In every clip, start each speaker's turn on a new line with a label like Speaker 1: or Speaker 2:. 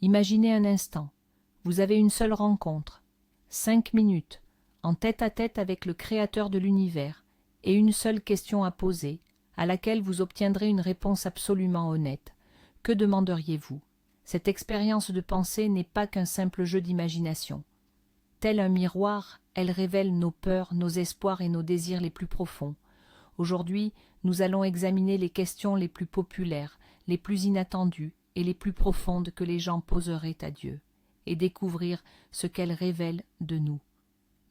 Speaker 1: Imaginez un instant, vous avez une seule rencontre, 5 minutes, en tête-à-tête avec le Créateur de l'univers, et une seule question à poser, à laquelle vous obtiendrez une réponse absolument honnête. Que demanderiez-vous? Cette expérience de pensée n'est pas qu'un simple jeu d'imagination. Tel un miroir, elle révèle nos peurs, nos espoirs et nos désirs les plus profonds. Aujourd'hui, nous allons examiner les questions les plus populaires, les plus inattendues et les plus profondes que les gens poseraient à Dieu, et découvrir ce qu'elles révèlent de nous.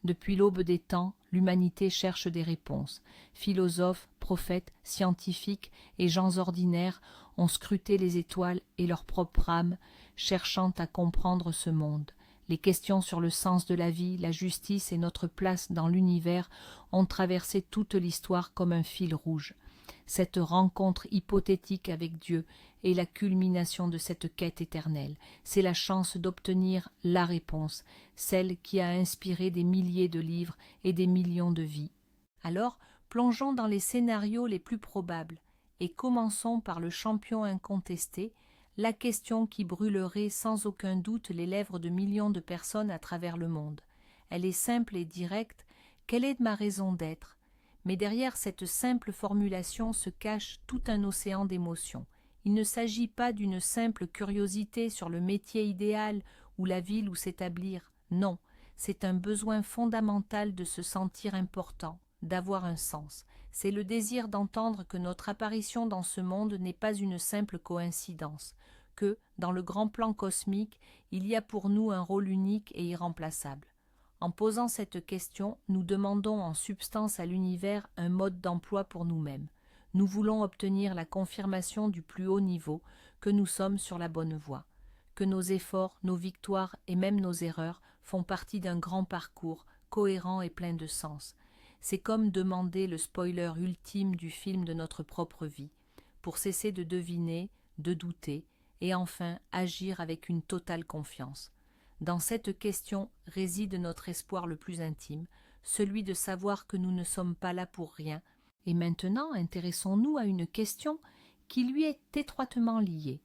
Speaker 1: Depuis l'aube des temps, l'humanité cherche des réponses. Philosophes, prophètes, scientifiques et gens ordinaires ont scruté les étoiles et leur propre âme, cherchant à comprendre ce monde. Les questions sur le sens de la vie, la justice et notre place dans l'univers ont traversé toute l'histoire comme un fil rouge. Cette rencontre hypothétique avec Dieu est la culmination de cette quête éternelle. C'est la chance d'obtenir la réponse, celle qui a inspiré des milliers de livres et des millions de vies. Alors, plongeons dans les scénarios les plus probables et commençons par le champion incontesté, la question qui brûlerait sans aucun doute les lèvres de millions de personnes à travers le monde. Elle est simple et directe. Quelle est ma raison d'être? Mais derrière cette simple formulation se cache tout un océan d'émotions. Il ne s'agit pas d'une simple curiosité sur le métier idéal ou la ville où s'établir. Non, c'est un besoin fondamental de se sentir important, d'avoir un sens. C'est le désir d'entendre que notre apparition dans ce monde n'est pas une simple coïncidence, que, dans le grand plan cosmique, il y a pour nous un rôle unique et irremplaçable. En posant cette question, nous demandons en substance à l'univers un mode d'emploi pour nous-mêmes. Nous voulons obtenir la confirmation du plus haut niveau que nous sommes sur la bonne voie, que nos efforts, nos victoires et même nos erreurs font partie d'un grand parcours cohérent et plein de sens. C'est comme demander le spoiler ultime du film de notre propre vie, pour cesser de deviner, de douter, et enfin agir avec une totale confiance. Dans cette question réside notre espoir le plus intime, celui de savoir que nous ne sommes pas là pour rien. Et maintenant, intéressons-nous à une question qui lui est étroitement liée.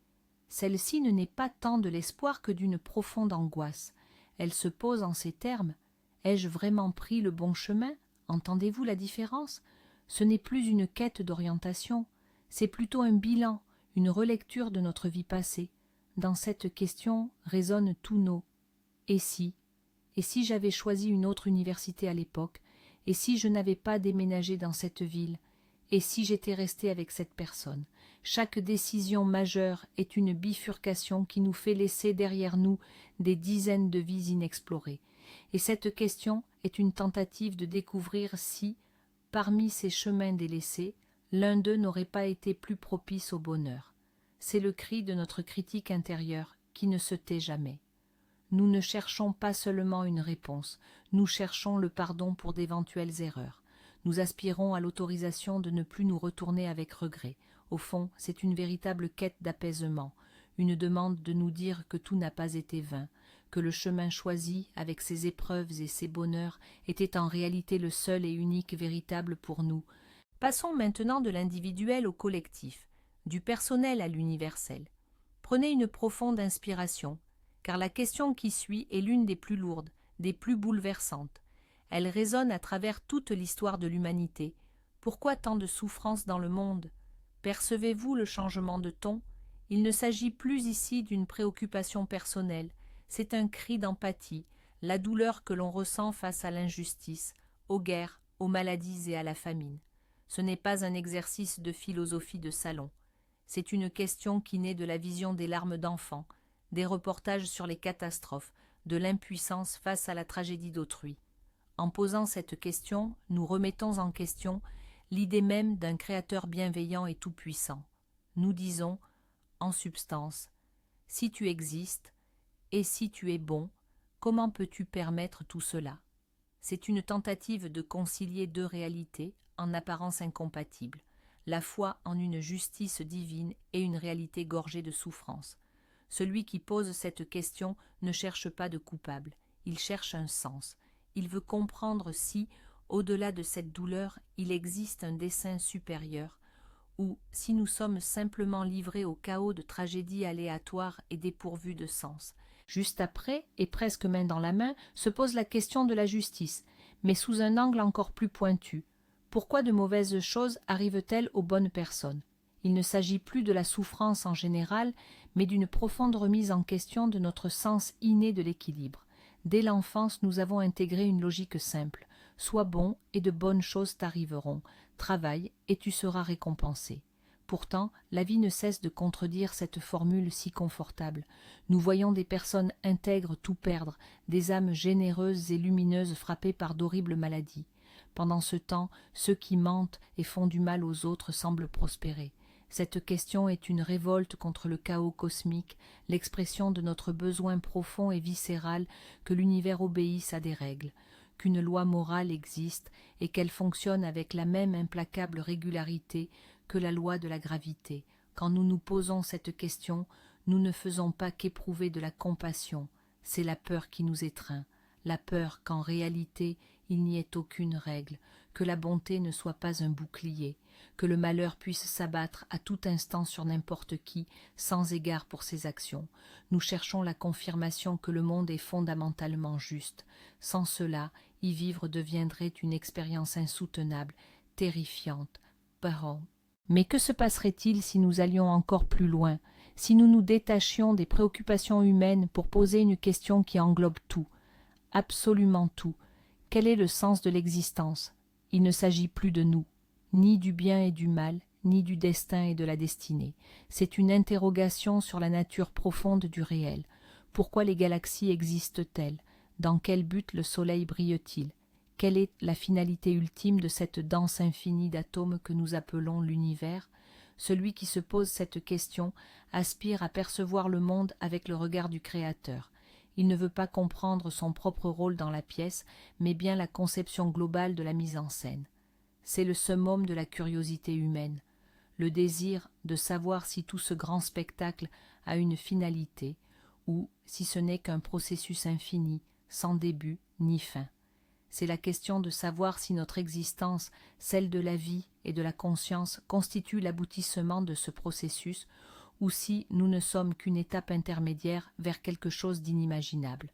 Speaker 1: Celle-ci ne naît pas tant de l'espoir que d'une profonde angoisse. Elle se pose en ces termes: ai-je vraiment pris le bon chemin? Entendez-vous la différence? Ce n'est plus une quête d'orientation, c'est plutôt un bilan, une relecture de notre vie passée. Dans cette question résonnent tous nos et si j'avais choisi une autre université à l'époque, et si je n'avais pas déménagé dans cette ville, et si j'étais resté avec cette personne. Chaque décision majeure est une bifurcation qui nous fait laisser derrière nous des dizaines de vies inexplorées. Et cette question est une tentative de découvrir si, parmi ces chemins délaissés, l'un d'eux n'aurait pas été plus propice au bonheur. C'est le cri de notre critique intérieure qui ne se tait jamais. Nous ne cherchons pas seulement une réponse, nous cherchons le pardon pour d'éventuelles erreurs. Nous aspirons à l'autorisation de ne plus nous retourner avec regret. Au fond, c'est une véritable quête d'apaisement, une demande de nous dire que tout n'a pas été vain, que le chemin choisi, avec ses épreuves et ses bonheurs, était en réalité le seul et unique véritable pour nous. Passons maintenant de l'individuel au collectif, du personnel à l'universel. Prenez une profonde inspiration, car la question qui suit est l'une des plus lourdes, des plus bouleversantes. Elle résonne à travers toute l'histoire de l'humanité. Pourquoi tant de souffrance dans le monde? Percevez-vous le changement de ton? Il ne s'agit plus ici d'une préoccupation personnelle, c'est un cri d'empathie, la douleur que l'on ressent face à l'injustice, aux guerres, aux maladies et à la famine. Ce n'est pas un exercice de philosophie de salon. C'est une question qui naît de la vision des larmes d'enfants, des reportages sur les catastrophes, de l'impuissance face à la tragédie d'autrui. En posant cette question, nous remettons en question l'idée même d'un Créateur bienveillant et tout-puissant. Nous disons, en substance, si tu existes, et si tu es bon, comment peux-tu permettre tout cela? C'est une tentative de concilier deux réalités, en apparence incompatibles, la foi en une justice divine et une réalité gorgée de souffrance. Celui qui pose cette question ne cherche pas de coupable, il cherche un sens. Il veut comprendre si, au-delà de cette douleur, il existe un dessein supérieur, ou si nous sommes simplement livrés au chaos de tragédies aléatoires et dépourvues de sens. Juste après, et presque main dans la main, se pose la question de la justice, mais sous un angle encore plus pointu. Pourquoi de mauvaises choses arrivent-elles aux bonnes personnes? Il ne s'agit plus de la souffrance en général, mais d'une profonde remise en question de notre sens inné de l'équilibre. Dès l'enfance, nous avons intégré une logique simple. Sois bon et de bonnes choses t'arriveront. Travaille et tu seras récompensé. Pourtant, la vie ne cesse de contredire cette formule si confortable. Nous voyons des personnes intègres tout perdre, des âmes généreuses et lumineuses frappées par d'horribles maladies. Pendant ce temps, ceux qui mentent et font du mal aux autres semblent prospérer. Cette question est une révolte contre le chaos cosmique, l'expression de notre besoin profond et viscéral que l'univers obéisse à des règles, qu'une loi morale existe et qu'elle fonctionne avec la même implacable régularité que la loi de la gravité. Quand nous nous posons cette question, nous ne faisons pas qu'éprouver de la compassion, c'est la peur qui nous étreint, la peur qu'en réalité il n'y ait aucune règle, que la bonté ne soit pas un bouclier, que le malheur puisse s'abattre à tout instant sur n'importe qui, sans égard pour ses actions. Nous cherchons la confirmation que le monde est fondamentalement juste. Sans cela, y vivre deviendrait une expérience insoutenable, terrifiante. Parents. Mais que se passerait-il si nous allions encore plus loin, si nous nous détachions des préoccupations humaines pour poser une question qui englobe tout, absolument tout? Quel est le sens de l'existence? Il ne s'agit plus de nous, ni du bien et du mal, ni du destin et de la destinée. C'est une interrogation sur la nature profonde du réel. Pourquoi les galaxies existent-elles? Dans quel but le soleil brille-t-il? Quelle est la finalité ultime de cette danse infinie d'atomes que nous appelons l'univers? Celui qui se pose cette question aspire à percevoir le monde avec le regard du Créateur. Il ne veut pas comprendre son propre rôle dans la pièce, mais bien la conception globale de la mise en scène. C'est le summum de la curiosité humaine, le désir de savoir si tout ce grand spectacle a une finalité, ou si ce n'est qu'un processus infini, sans début ni fin. C'est la question de savoir si notre existence, celle de la vie et de la conscience, constitue l'aboutissement de ce processus, ou si nous ne sommes qu'une étape intermédiaire vers quelque chose d'inimaginable.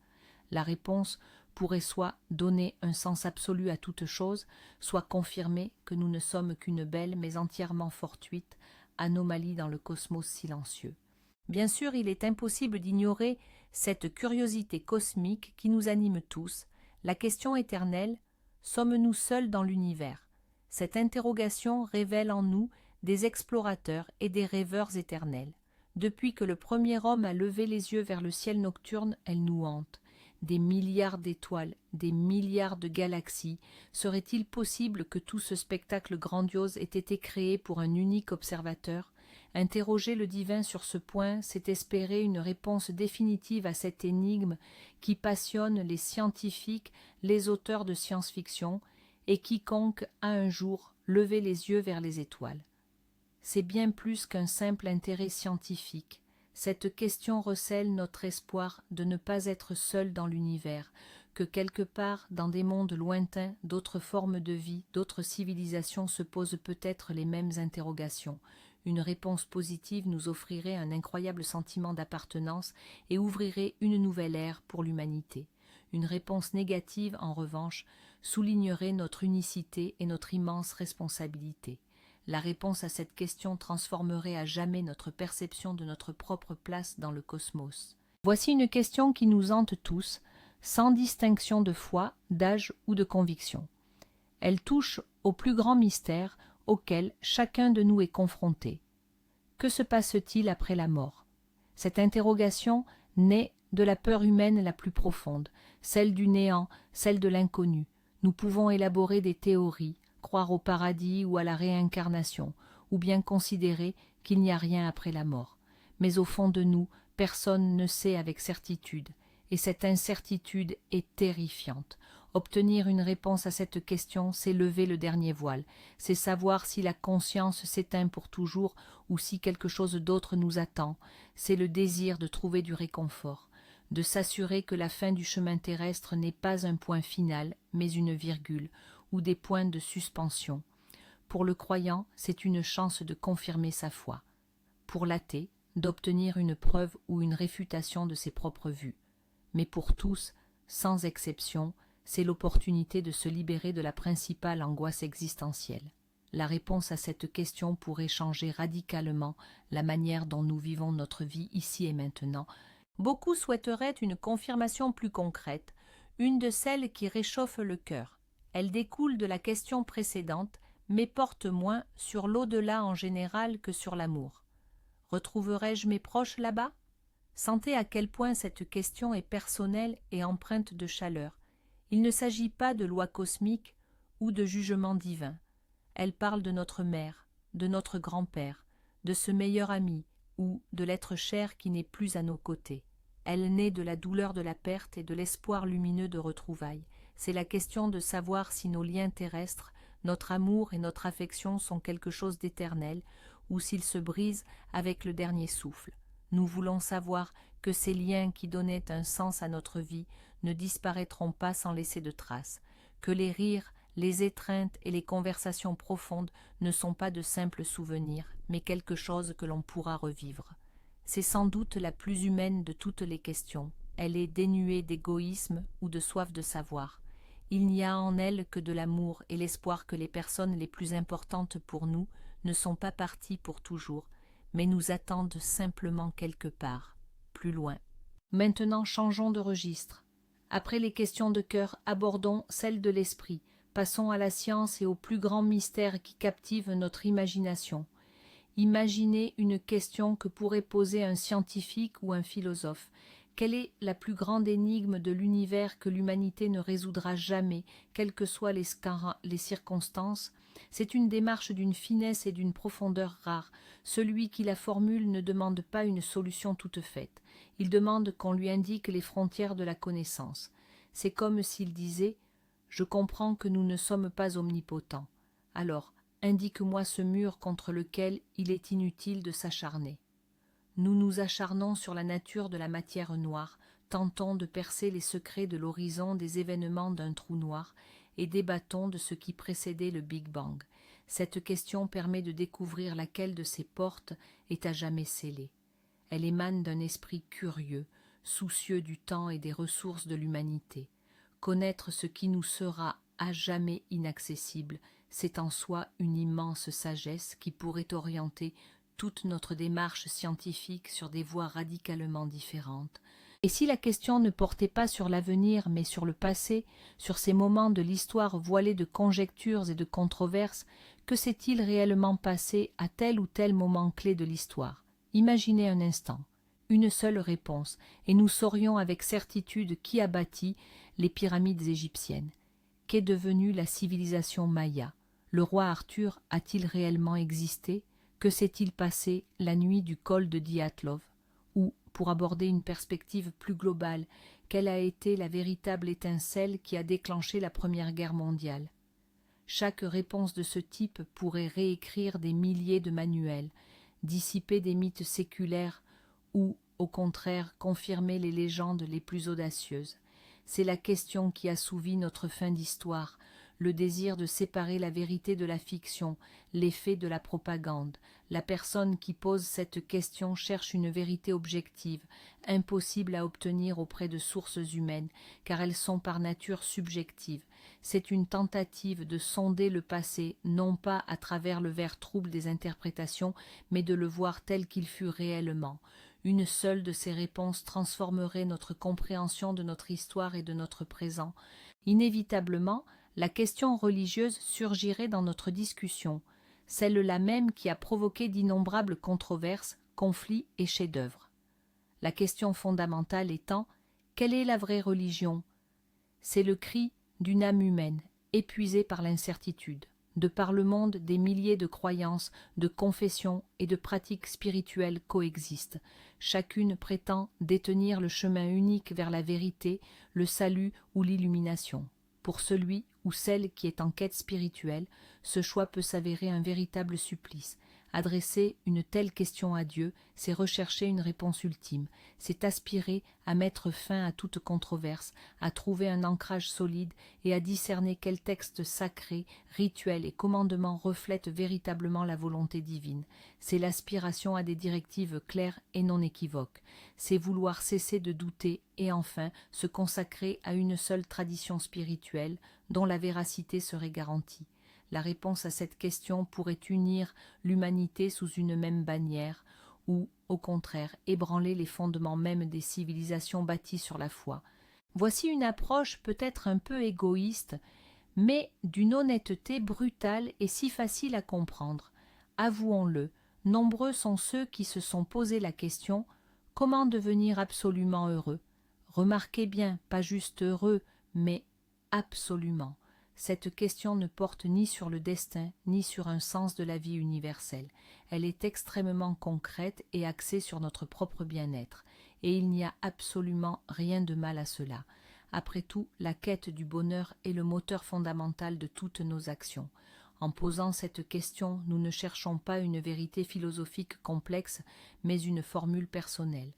Speaker 1: La réponse pourrait soit donner un sens absolu à toute chose, soit confirmer que nous ne sommes qu'une belle mais entièrement fortuite anomalie dans le cosmos silencieux. Bien sûr, il est impossible d'ignorer cette curiosité cosmique qui nous anime tous, la question éternelle « Sommes-nous seuls dans l'univers ?» Cette interrogation révèle en nous des explorateurs et des rêveurs éternels. Depuis que le premier homme a levé les yeux vers le ciel nocturne, elle nous hante. Des milliards d'étoiles, des milliards de galaxies, serait-il possible que tout ce spectacle grandiose ait été créé pour un unique observateur? Interroger le divin sur ce point, c'est espérer une réponse définitive à cette énigme qui passionne les scientifiques, les auteurs de science-fiction, et quiconque a un jour levé les yeux vers les étoiles. C'est bien plus qu'un simple intérêt scientifique. Cette question recèle notre espoir de ne pas être seul dans l'univers, que quelque part, dans des mondes lointains, d'autres formes de vie, d'autres civilisations se posent peut-être les mêmes interrogations. Une réponse positive nous offrirait un incroyable sentiment d'appartenance et ouvrirait une nouvelle ère pour l'humanité. Une réponse négative, en revanche, soulignerait notre unicité et notre immense responsabilité. La réponse à cette question transformerait à jamais notre perception de notre propre place dans le cosmos. Voici une question qui nous hante tous, sans distinction de foi, d'âge ou de conviction. Elle touche au plus grand mystère auquel chacun de nous est confronté. Que se passe-t-il après la mort? Cette interrogation naît de la peur humaine la plus profonde, celle du néant, celle de l'inconnu. Nous pouvons élaborer des théories, croire au paradis ou à la réincarnation, ou bien considérer qu'il n'y a rien après la mort. Mais au fond de nous, personne ne sait avec certitude, et cette incertitude est terrifiante. Obtenir une réponse à cette question, c'est lever le dernier voile, c'est savoir si la conscience s'éteint pour toujours ou si quelque chose d'autre nous attend, c'est le désir de trouver du réconfort, de s'assurer que la fin du chemin terrestre n'est pas un point final, mais une virgule, ou des points de suspension. Pour le croyant, c'est une chance de confirmer sa foi. Pour l'athée, d'obtenir une preuve ou une réfutation de ses propres vues. Mais pour tous, sans exception, c'est l'opportunité de se libérer de la principale angoisse existentielle. La réponse à cette question pourrait changer radicalement la manière dont nous vivons notre vie ici et maintenant. Beaucoup souhaiteraient une confirmation plus concrète, une de celles qui réchauffe le cœur. Elle découle de la question précédente, mais porte moins sur l'au-delà en général que sur l'amour. Retrouverai-je mes proches là-bas? Sentez à quel point cette question est personnelle et empreinte de chaleur. Il ne s'agit pas de loi cosmique ou de jugement divin. Elle parle de notre mère, de notre grand-père, de ce meilleur ami ou de l'être cher qui n'est plus à nos côtés. Elle naît de la douleur de la perte et de l'espoir lumineux de retrouvailles. C'est la question de savoir si nos liens terrestres, notre amour et notre affection sont quelque chose d'éternel ou s'ils se brisent avec le dernier souffle. Nous voulons savoir que ces liens qui donnaient un sens à notre vie ne disparaîtront pas sans laisser de traces, que les rires, les étreintes et les conversations profondes ne sont pas de simples souvenirs, mais quelque chose que l'on pourra revivre. C'est sans doute la plus humaine de toutes les questions. Elle est dénuée d'égoïsme ou de soif de savoir. Il n'y a en elle que de l'amour et l'espoir que les personnes les plus importantes pour nous ne sont pas parties pour toujours, mais nous attendent simplement quelque part, plus loin. Maintenant changeons de registre. Après les questions de cœur, abordons celles de l'esprit. Passons à la science et aux plus grands mystères qui captivent notre imagination. Imaginez une question que pourrait poser un scientifique ou un philosophe. Quelle est la plus grande énigme de l'univers que l'humanité ne résoudra jamais, quelles que soient les circonstances? C'est une démarche d'une finesse et d'une profondeur rares. Celui qui la formule ne demande pas une solution toute faite. Il demande qu'on lui indique les frontières de la connaissance. C'est comme s'il disait « Je comprends que nous ne sommes pas omnipotents. Alors, indique-moi ce mur contre lequel il est inutile de s'acharner. » Nous nous acharnons sur la nature de la matière noire, tentons de percer les secrets de l'horizon des événements d'un trou noir et débattons de ce qui précédait le Big Bang. Cette question permet de découvrir laquelle de ces portes est à jamais scellée. Elle émane d'un esprit curieux, soucieux du temps et des ressources de l'humanité. Connaître ce qui nous sera à jamais inaccessible, c'est en soi une immense sagesse qui pourrait orienter toute notre démarche scientifique sur des voies radicalement différentes. Et si la question ne portait pas sur l'avenir, mais sur le passé, sur ces moments de l'histoire voilés de conjectures et de controverses, que s'est-il réellement passé à tel ou tel moment clé de l'histoire? Imaginez un instant, une seule réponse, et nous saurions avec certitude qui a bâti les pyramides égyptiennes. Qu'est devenue la civilisation maya? Le roi Arthur a-t-il réellement existé? Que s'est-il passé la nuit du col de Diatlov? Ou, pour aborder une perspective plus globale, quelle a été la véritable étincelle qui a déclenché la Première Guerre mondiale? Chaque réponse de ce type pourrait réécrire des milliers de manuels, dissiper des mythes séculaires ou, au contraire, confirmer les légendes les plus audacieuses. C'est la question qui assouvit notre fin d'histoire, le désir de séparer la vérité de la fiction, les faits de la propagande. La personne qui pose cette question cherche une vérité objective, impossible à obtenir auprès de sources humaines, car elles sont par nature subjectives. C'est une tentative de sonder le passé, non pas à travers le verre trouble des interprétations, mais de le voir tel qu'il fut réellement. Une seule de ces réponses transformerait notre compréhension de notre histoire et de notre présent. Inévitablement, la question religieuse surgirait dans notre discussion, celle-là même qui a provoqué d'innombrables controverses, conflits et chefs-d'œuvre. La question fondamentale étant, quelle est la vraie religion? C'est le cri d'une âme humaine, épuisée par l'incertitude. De par le monde, des milliers de croyances, de confessions et de pratiques spirituelles coexistent. Chacune prétend détenir le chemin unique vers la vérité, le salut ou l'illumination. Pour celui ou celle qui est en quête spirituelle, ce choix peut s'avérer un véritable supplice. Adresser une telle question à Dieu, c'est rechercher une réponse ultime, c'est aspirer à mettre fin à toute controverse, à trouver un ancrage solide et à discerner quels textes sacrés, rituels et commandements reflètent véritablement la volonté divine. C'est l'aspiration à des directives claires et non équivoques. C'est vouloir cesser de douter et enfin se consacrer à une seule tradition spirituelle dont la véracité serait garantie. La réponse à cette question pourrait unir l'humanité sous une même bannière ou, au contraire, ébranler les fondements mêmes des civilisations bâties sur la foi. Voici une approche peut-être un peu égoïste, mais d'une honnêteté brutale et si facile à comprendre. Avouons-le, nombreux sont ceux qui se sont posé la question « Comment devenir absolument heureux ?» Remarquez bien, pas juste heureux, mais absolument. Cette question ne porte ni sur le destin, ni sur un sens de la vie universelle. Elle est extrêmement concrète et axée sur notre propre bien-être. Et il n'y a absolument rien de mal à cela. Après tout, la quête du bonheur est le moteur fondamental de toutes nos actions. En posant cette question, nous ne cherchons pas une vérité philosophique complexe, mais une formule personnelle.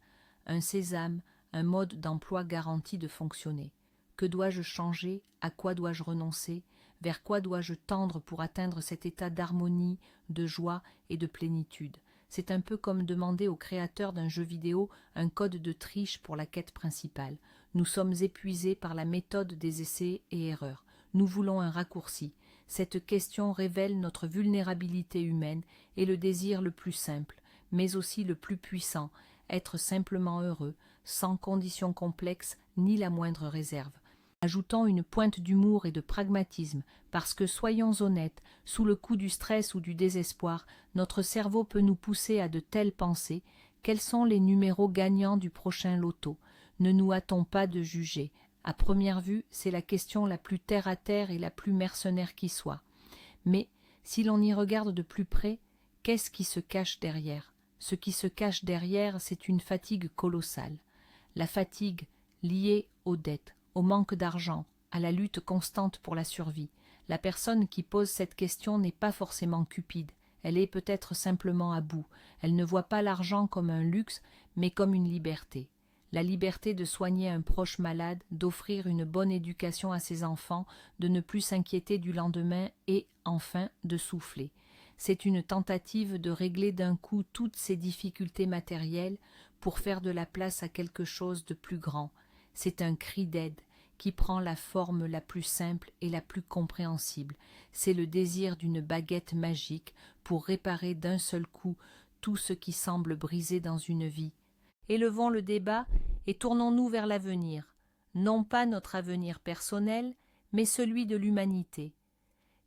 Speaker 1: Un sésame, un mode d'emploi garanti de fonctionner. Que dois-je changer? À quoi dois-je renoncer? Vers quoi dois-je tendre pour atteindre cet état d'harmonie, de joie et de plénitude? C'est un peu comme demander au créateur d'un jeu vidéo un code de triche pour la quête principale. Nous sommes épuisés par la méthode des essais et erreurs. Nous voulons un raccourci. Cette question révèle notre vulnérabilité humaine et le désir le plus simple, mais aussi le plus puissant, être simplement heureux, sans conditions complexes ni la moindre réserve. Ajoutons une pointe d'humour et de pragmatisme, parce que, soyons honnêtes, sous le coup du stress ou du désespoir, notre cerveau peut nous pousser à de telles pensées. Quels sont les numéros gagnants du prochain loto? Ne nous hâtons pas de juger. À première vue, c'est la question la plus terre-à-terre et la plus mercenaire qui soit. Mais, si l'on y regarde de plus près, qu'est-ce qui se cache derrière? Ce qui se cache derrière, c'est une fatigue colossale. La fatigue liée aux dettes, au manque d'argent, à la lutte constante pour la survie. La personne qui pose cette question n'est pas forcément cupide, elle est peut-être simplement à bout. Elle ne voit pas l'argent comme un luxe, mais comme une liberté. La liberté de soigner un proche malade, d'offrir une bonne éducation à ses enfants, de ne plus s'inquiéter du lendemain et, enfin, de souffler. C'est une tentative de régler d'un coup toutes ces difficultés matérielles pour faire de la place à quelque chose de plus grand. C'est un cri d'aide qui prend la forme la plus simple et la plus compréhensible. C'est le désir d'une baguette magique pour réparer d'un seul coup tout ce qui semble brisé dans une vie. Élevons le débat et tournons-nous vers l'avenir, non pas notre avenir personnel, mais celui de l'humanité.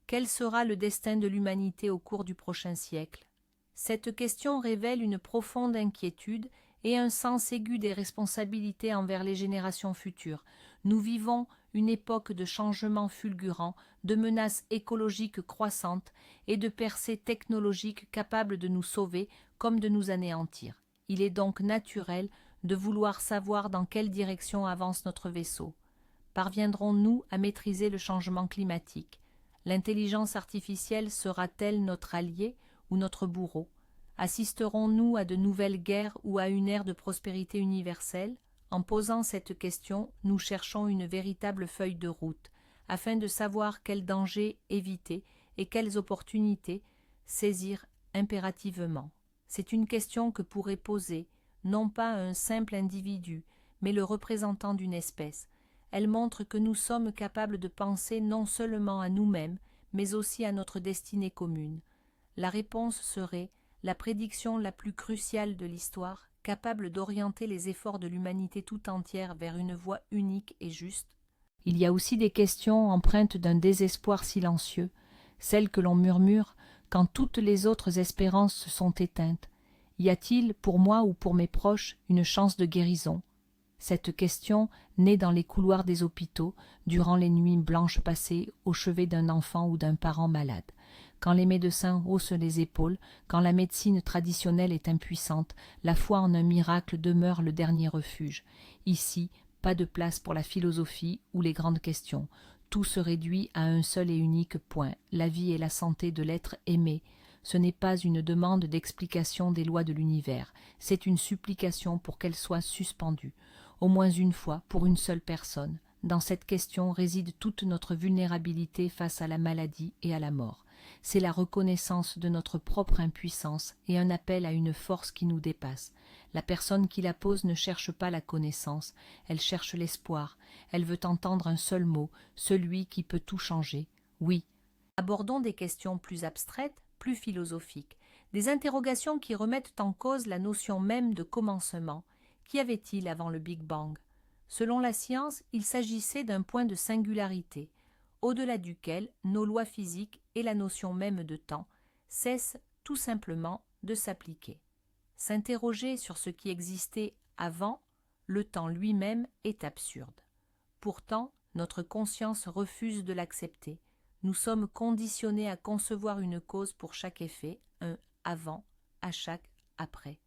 Speaker 1: Quel sera le destin de l'humanité au cours du prochain siècle? Cette question révèle une profonde inquiétude et un sens aigu des responsabilités envers les générations futures. Nous vivons une époque de changements fulgurants, de menaces écologiques croissantes et de percées technologiques capables de nous sauver comme de nous anéantir. Il est donc naturel de vouloir savoir dans quelle direction avance notre vaisseau. Parviendrons-nous à maîtriser le changement climatique? L'intelligence artificielle sera-t-elle notre allié ou notre bourreau? Assisterons-nous à de nouvelles guerres ou à une ère de prospérité universelle? En posant cette question, nous cherchons une véritable feuille de route, afin de savoir quels dangers éviter et quelles opportunités saisir impérativement. C'est une question que pourrait poser, non pas un simple individu, mais le représentant d'une espèce. Elle montre que nous sommes capables de penser non seulement à nous-mêmes, mais aussi à notre destinée commune. La réponse serait la prédiction la plus cruciale de l'histoire, capable d'orienter les efforts de l'humanité tout entière vers une voie unique et juste. Il y a aussi des questions empreintes d'un désespoir silencieux, celles que l'on murmure quand toutes les autres espérances se sont éteintes. Y a-t-il, pour moi ou pour mes proches, une chance de guérison? Cette question naît dans les couloirs des hôpitaux, durant les nuits blanches passées au chevet d'un enfant ou d'un parent malade. Quand les médecins haussent les épaules, quand la médecine traditionnelle est impuissante, la foi en un miracle demeure le dernier refuge. Ici, pas de place pour la philosophie ou les grandes questions. Tout se réduit à un seul et unique point, la vie et la santé de l'être aimé. Ce n'est pas une demande d'explication des lois de l'univers, c'est une supplication pour qu'elles soient suspendues, au moins une fois pour une seule personne. Dans cette question réside toute notre vulnérabilité face à la maladie et à la mort. C'est la reconnaissance de notre propre impuissance et un appel à une force qui nous dépasse. La personne qui la pose ne cherche pas la connaissance, elle cherche l'espoir, elle veut entendre un seul mot, celui qui peut tout changer. Oui. Abordons des questions plus abstraites, plus philosophiques, des interrogations qui remettent en cause la notion même de commencement. Qu'y avait-il avant le Big Bang? Selon la science, il s'agissait d'un point de singularité, au-delà duquel nos lois physiques et la notion même de temps cessent tout simplement de s'appliquer. S'interroger sur ce qui existait avant le temps lui-même est absurde. Pourtant, notre conscience refuse de l'accepter. Nous sommes conditionnés à concevoir une cause pour chaque effet, un avant à chaque après.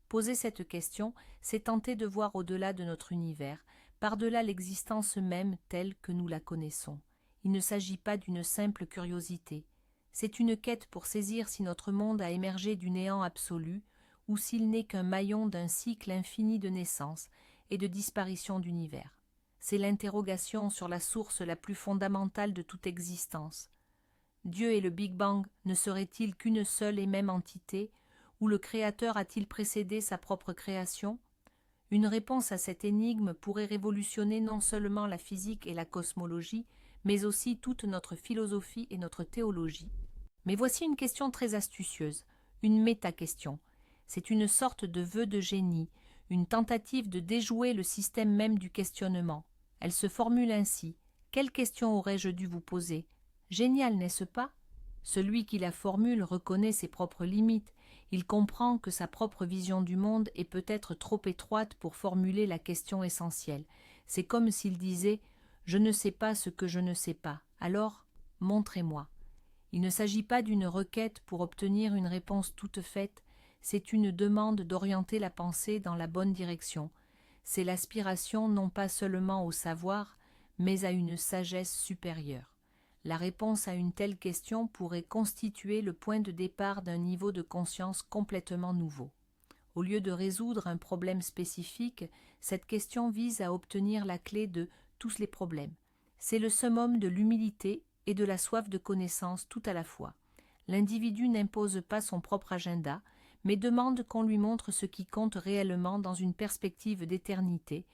Speaker 1: Poser cette question, c'est tenter de voir au-delà de notre univers, par-delà l'existence même telle que nous la connaissons. Il ne s'agit pas d'une simple curiosité. C'est une quête pour saisir si notre monde a émergé du néant absolu ou s'il n'est qu'un maillon d'un cycle infini de naissance et de disparition d'univers. C'est l'interrogation sur la source la plus fondamentale de toute existence. Dieu et le Big Bang ne seraient-ils qu'une seule et même entité, ou le Créateur a-t-il précédé sa propre création? Une réponse à cette énigme pourrait révolutionner non seulement la physique et la cosmologie, mais aussi toute notre philosophie et notre théologie. Mais voici une question très astucieuse, une méta-question. C'est une sorte de vœu de génie, une tentative de déjouer le système même du questionnement. Elle se formule ainsi. Quelle question aurais-je dû vous poser? Génial, n'est-ce pas? Celui qui la formule reconnaît ses propres limites. Il comprend que sa propre vision du monde est peut-être trop étroite pour formuler la question essentielle. C'est comme s'il disait « Je ne sais pas ce que je ne sais pas, alors montrez-moi ». Il ne s'agit pas d'une requête pour obtenir une réponse toute faite, c'est une demande d'orienter la pensée dans la bonne direction. C'est l'aspiration non pas seulement au savoir, mais à une sagesse supérieure. La réponse à une telle question pourrait constituer le point de départ d'un niveau de conscience complètement nouveau. Au lieu de résoudre un problème spécifique, cette question vise à obtenir la clé de tous les problèmes. C'est le summum de l'humilité et de la soif de connaissance tout à la fois. L'individu n'impose pas son propre agenda, mais demande qu'on lui montre ce qui compte réellement dans une perspective d'éternité.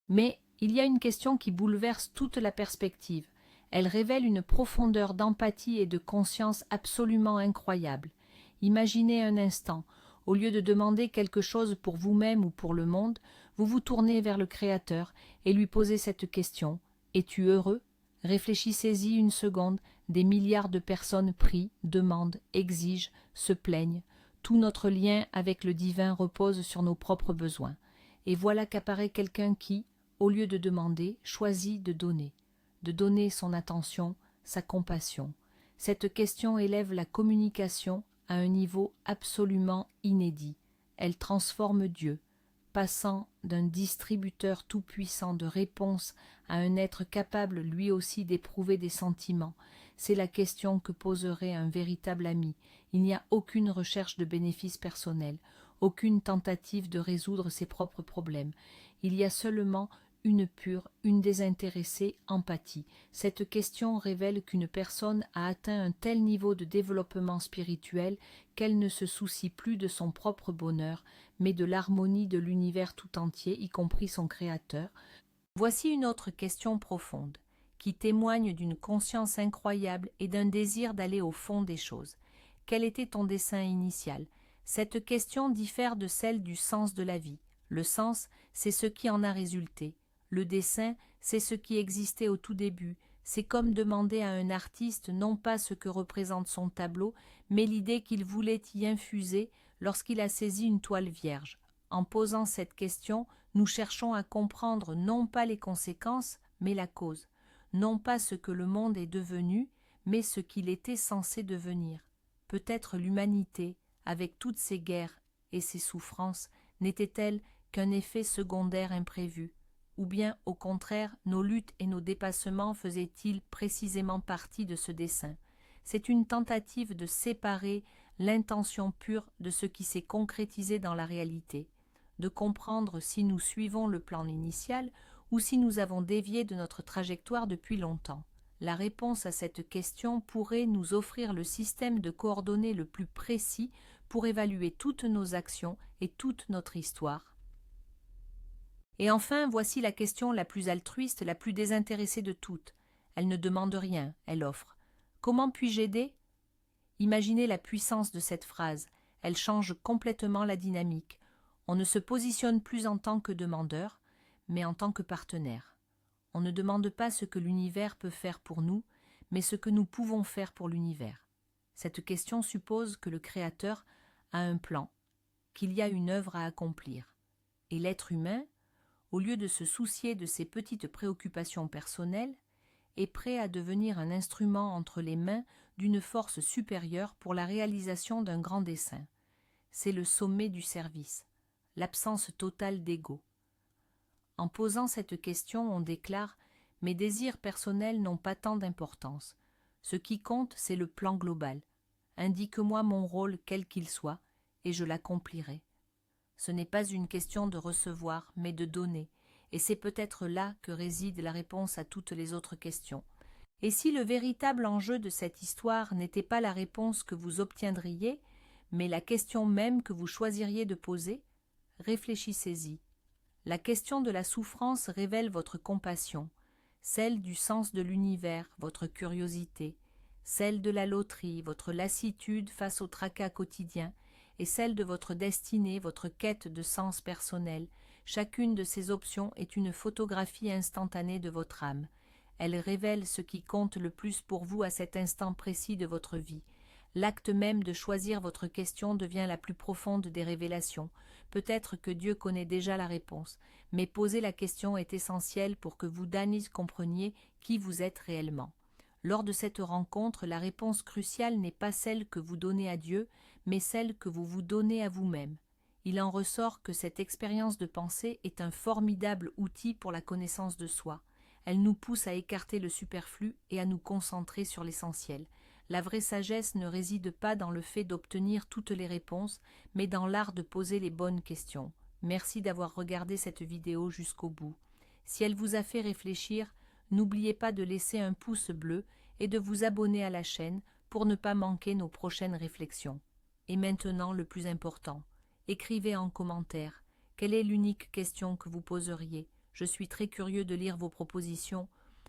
Speaker 1: Mais il y a une question qui bouleverse toute la perspective. Elle révèle une profondeur d'empathie et de conscience absolument incroyable. Imaginez un instant, au lieu de demander quelque chose pour vous-même ou pour le monde, vous vous tournez vers le Créateur et lui posez cette question. Es-tu heureux? Réfléchissez-y une seconde, des milliards de personnes prient, demandent, exigent, se plaignent. Tout notre lien avec le divin repose sur nos propres besoins. Et voilà qu'apparaît quelqu'un qui, au lieu de demander, choisit de donner son attention, sa compassion. Cette question élève la communication à un niveau absolument inédit. Elle transforme Dieu, passant d'un distributeur tout-puissant de réponses à un être capable lui aussi d'éprouver des sentiments. C'est la question que poserait un véritable ami. Il n'y a aucune recherche de bénéfice personnel, aucune tentative de résoudre ses propres problèmes. Il y a seulement une pure, une désintéressée empathie. Cette question révèle qu'une personne a atteint un tel niveau de développement spirituel qu'elle ne se soucie plus de son propre bonheur, mais de l'harmonie de l'univers tout entier, y compris son Créateur. Voici une autre question profonde, qui témoigne d'une conscience incroyable et d'un désir d'aller au fond des choses. Quel était ton dessein initial? Cette question diffère de celle du sens de la vie. Le sens, c'est ce qui en a résulté. Le dessin, c'est ce qui existait au tout début. C'est comme demander à un artiste non pas ce que représente son tableau, mais l'idée qu'il voulait y infuser lorsqu'il a saisi une toile vierge. En posant cette question, nous cherchons à comprendre non pas les conséquences, mais la cause. Non pas ce que le monde est devenu, mais ce qu'il était censé devenir. Peut-être l'humanité, avec toutes ses guerres et ses souffrances, n'était-elle qu'un effet secondaire imprévu? Ou bien, au contraire, nos luttes et nos dépassements faisaient-ils précisément partie de ce dessein? C'est une tentative de séparer l'intention pure de ce qui s'est concrétisé dans la réalité, de comprendre si nous suivons le plan initial ou si nous avons dévié de notre trajectoire depuis longtemps. La réponse à cette question pourrait nous offrir le système de coordonnées le plus précis pour évaluer toutes nos actions et toute notre histoire. Et enfin, voici la question la plus altruiste, la plus désintéressée de toutes. Elle ne demande rien, elle offre. Comment puis-je aider ? Imaginez la puissance de cette phrase. Elle change complètement la dynamique. On ne se positionne plus en tant que demandeur, mais en tant que partenaire. On ne demande pas ce que l'univers peut faire pour nous, mais ce que nous pouvons faire pour l'univers. Cette question suppose que le Créateur a un plan, qu'il y a une œuvre à accomplir. Et l'être humain, au lieu de se soucier de ses petites préoccupations personnelles, est prêt à devenir un instrument entre les mains d'une force supérieure pour la réalisation d'un grand dessein. C'est le sommet du service, l'absence totale d'ego. En posant cette question, on déclare « Mes désirs personnels n'ont pas tant d'importance. Ce qui compte, c'est le plan global. Indique-moi mon rôle quel qu'il soit, et je l'accomplirai. » Ce n'est pas une question de recevoir, mais de donner, et c'est peut-être là que réside la réponse à toutes les autres questions. Et si le véritable enjeu de cette histoire n'était pas la réponse que vous obtiendriez, mais la question même que vous choisiriez de poser, réfléchissez-y. La question de la souffrance révèle votre compassion, celle du sens de l'univers, votre curiosité, celle de la loterie, votre lassitude face au tracas quotidien, et celle de votre destinée, votre quête de sens personnel. Chacune de ces options est une photographie instantanée de votre âme. Elle révèle ce qui compte le plus pour vous à cet instant précis de votre vie. L'acte même de choisir votre question devient la plus profonde des révélations. Peut-être que Dieu connaît déjà la réponse, mais poser la question est essentiel pour que vous damnés compreniez qui vous êtes réellement. Lors de cette rencontre, la réponse cruciale n'est pas celle que vous donnez à Dieu, mais celle que vous vous donnez à vous-même. Il en ressort que cette expérience de pensée est un formidable outil pour la connaissance de soi. Elle nous pousse à écarter le superflu et à nous concentrer sur l'essentiel. La vraie sagesse ne réside pas dans le fait d'obtenir toutes les réponses, mais dans l'art de poser les bonnes questions. Merci d'avoir regardé cette vidéo jusqu'au bout. Si elle vous a fait réfléchir, n'oubliez pas de laisser un pouce bleu et de vous abonner à la chaîne pour ne pas manquer nos prochaines réflexions. Et maintenant, le plus important, écrivez en commentaire quelle est l'unique question que vous poseriez. Je suis très curieux de lire vos propositions.